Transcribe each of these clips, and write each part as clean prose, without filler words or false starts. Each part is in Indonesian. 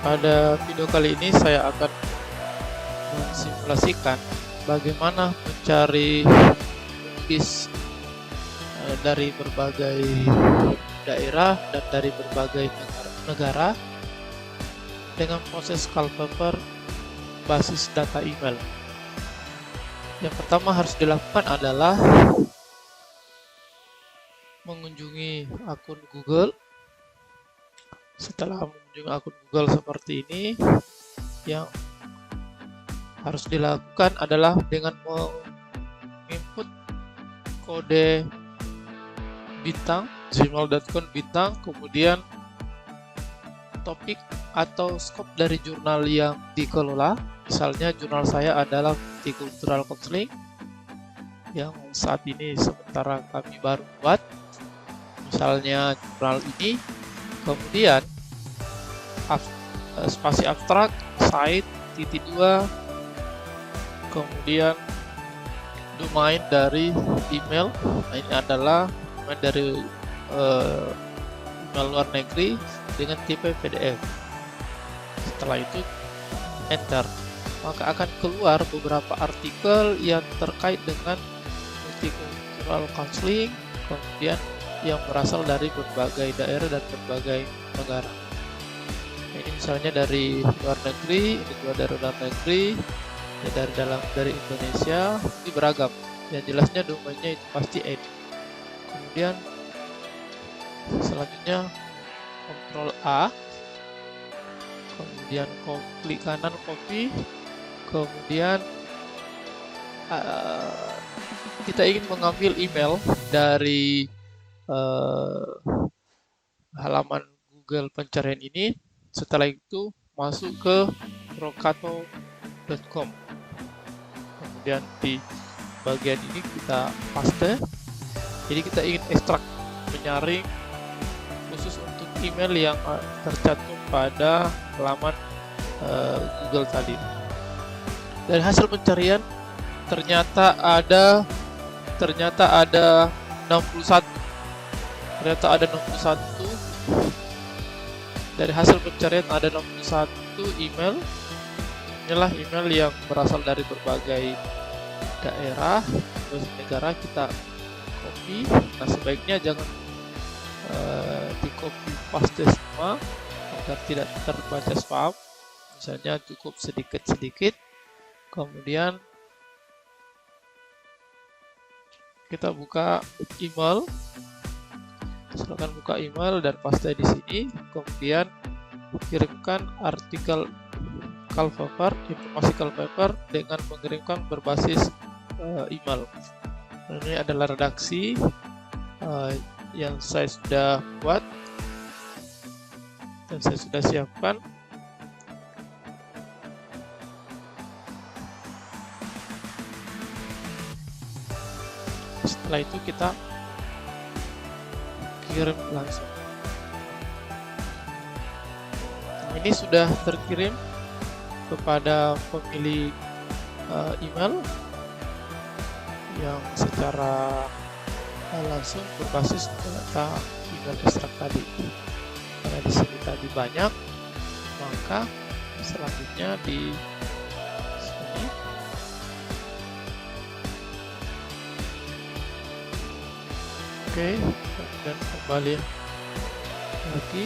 Pada video kali ini saya akan mensimulasikan bagaimana mencari penulis dari berbagai daerah dan dari berbagai negara dengan proses Culpeper basis data email. Yang pertama harus dilakukan adalah mengunjungi akun Google. Setelah mengunjungi akun Google seperti ini, yang harus dilakukan adalah dengan menginput kode bintang gmail.com bintang, kemudian topik atau skop dari jurnal yang dikelola. Misalnya jurnal saya adalah Multicultural Counseling yang saat ini sementara kami baru buat, misalnya jurnal ini. Kemudian spasi abstrak, site, .2, kemudian domain dari email. Nah, ini adalah domain dari email luar negeri dengan tipe PDF. Setelah itu enter, maka akan keluar beberapa artikel yang terkait dengan Multicultural Counseling, kemudian yang berasal dari berbagai daerah dan berbagai negara. Ini misalnya dari luar negeri, ini juga dari luar negeri, ya dari Indonesia, ini beragam. Yang jelasnya domainnya itu pasti edit. Kemudian selanjutnya Ctrl A, kemudian klik kanan copy, kemudian kita ingin mengambil email dari halaman Google pencarian ini. Setelah itu masuk ke prokato.com, kemudian di bagian ini kita paste. Jadi kita ingin ekstrak, menyaring khusus untuk email yang tercantum pada halaman Google tadi. Dari hasil pencarian ternyata ada 61. Ternyata ada 61. Dari hasil pencarian ada 61 email. Inilah email yang berasal dari berbagai daerah, terus negara. Kita copy. Nah, sebaiknya jangan di copy paste semua agar tidak terbaca spam. Misalnya cukup sedikit-sedikit. Kemudian kita buka email. Silakan buka email dan paste di sini. Kemudian kirimkan artikel Culpeper, informasi Culpeper dengan mengirimkan berbasis email. Ini adalah redaksi yang saya sudah buat dan saya sudah siapkan. Setelah itu kita kirim langsung. Ini sudah terkirim kepada pemilik email yang secara langsung berbasis data email ekstrak tadi. Karena di sini tadi banyak, maka selanjutnya di sini oke. Dan kembali lagi,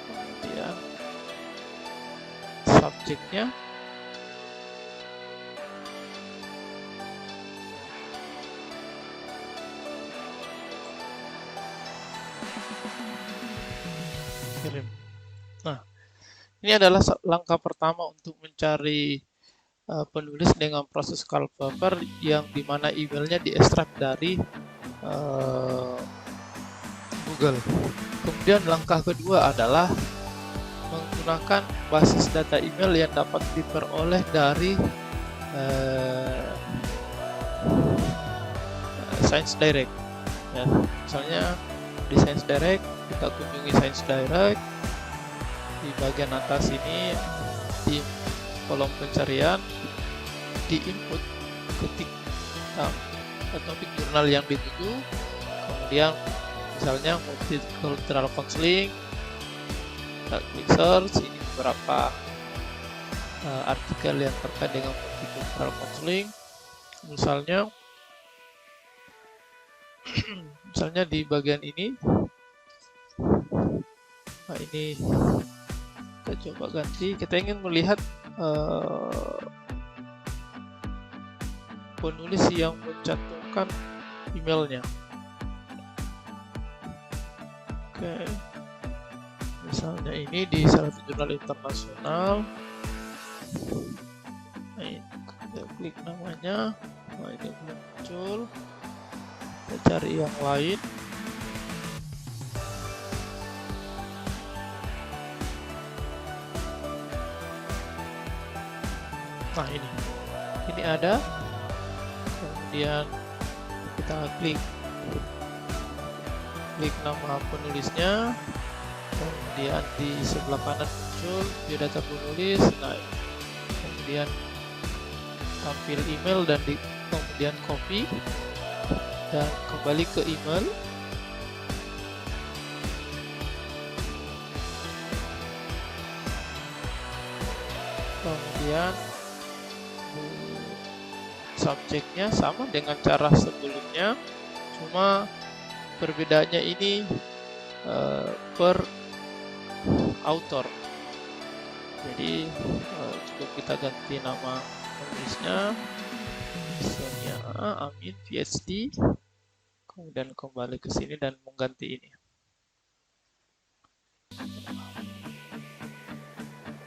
kemudian subjeknya kirim. Nah, ini adalah langkah pertama untuk mencari penulis dengan proses Culpeper, yang dimana emailnya diekstrak dari Google. Kemudian langkah kedua adalah menggunakan basis data email yang dapat diperoleh dari Science Direct. Ya, misalnya di Science Direct, kita kunjungi Science Direct. Di bagian atas ini di kolom pencarian di input, ketik topik jurnal yang dituju, kemudian misalnya multicultural counseling. Kita klik search, ini beberapa artikel yang terkait dengan multicultural counseling. Misalnya di bagian ini, nah ini kita coba ganti. Kita ingin melihat penulis yang mencantumkan emailnya. Oke, misalnya ini di salah satu jurnal internasional. Nah, ini kita klik namanya. Nah, ini belum muncul. Kita cari yang lain. Nah, ini ada. Kemudian kita klik nama penulisnya, kemudian di sebelah kanan muncul biodata penulis. Nah, kemudian tampil email dan kemudian copy dan kembali ke email. Kemudian subjeknya sama dengan cara sebelumnya, cuma perbedaannya ini per author. Jadi cukup kita ganti nama penulisnya, misalnya Amin PhD, kemudian kembali ke sini dan mengganti ini.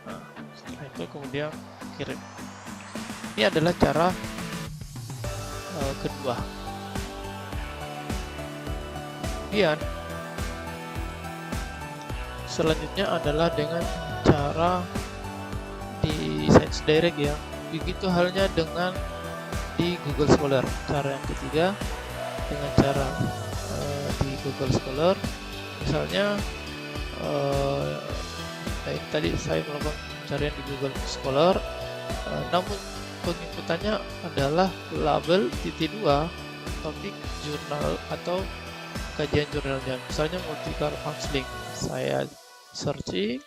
Nah, setelah itu kemudian kirim. Ini adalah cara kedua. Kemudian selanjutnya adalah dengan cara di Science Direct ya. Begitu halnya dengan di Google Scholar. Cara yang ketiga dengan cara di Google Scholar, misalnya tadi saya melakukan pencarian di Google Scholar, namun penginputannya adalah label _2 topik jurnal atau kajian jurnalnya, misalnya multicultural counseling. Saya searching,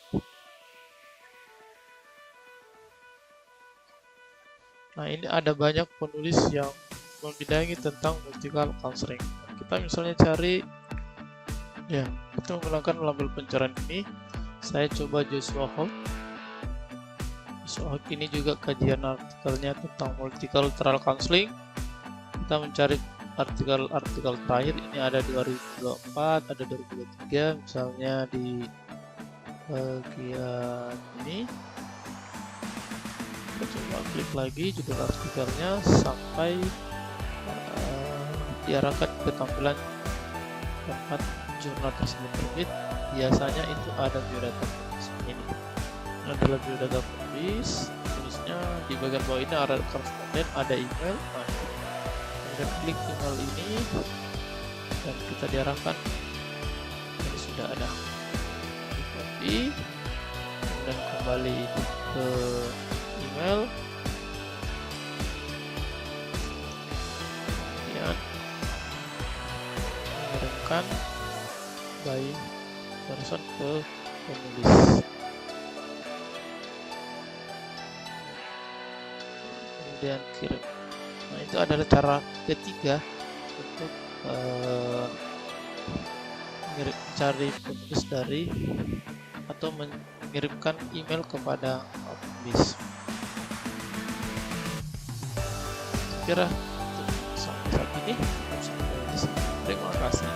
nah ini ada banyak penulis yang membidangi tentang multicultural counseling. Kita misalnya cari, ya kita menggunakan label pencarian ini. Saya coba Joshua Hawk. Joshua Hawk ini juga kajian artikelnya tentang multicultural counseling. Kita mencari artikel terakhir, ini ada 2024, ada 2023, misalnya di bagian ini. Kita coba klik lagi judul artikelnya sampai diarahkan ke tampilan tempat jurnal tersebut terbit. Biasanya itu ada biodata penulis. Ini adalah biodata penulis. Tulisnya di bagian bawah ini ada koresponden, ada email. Nah, kemudian klik email ini dan kita diarahkan, ini sudah ada. Copy, kemudian kembali ke email, kemudian mengirimkan by person ke penulis. Kemudian kirim. Nah, itu adalah cara ketiga untuk mencari penulis dari atau mengirimkan email kepada penulis. Saya kira sampai saat ini terima kasih.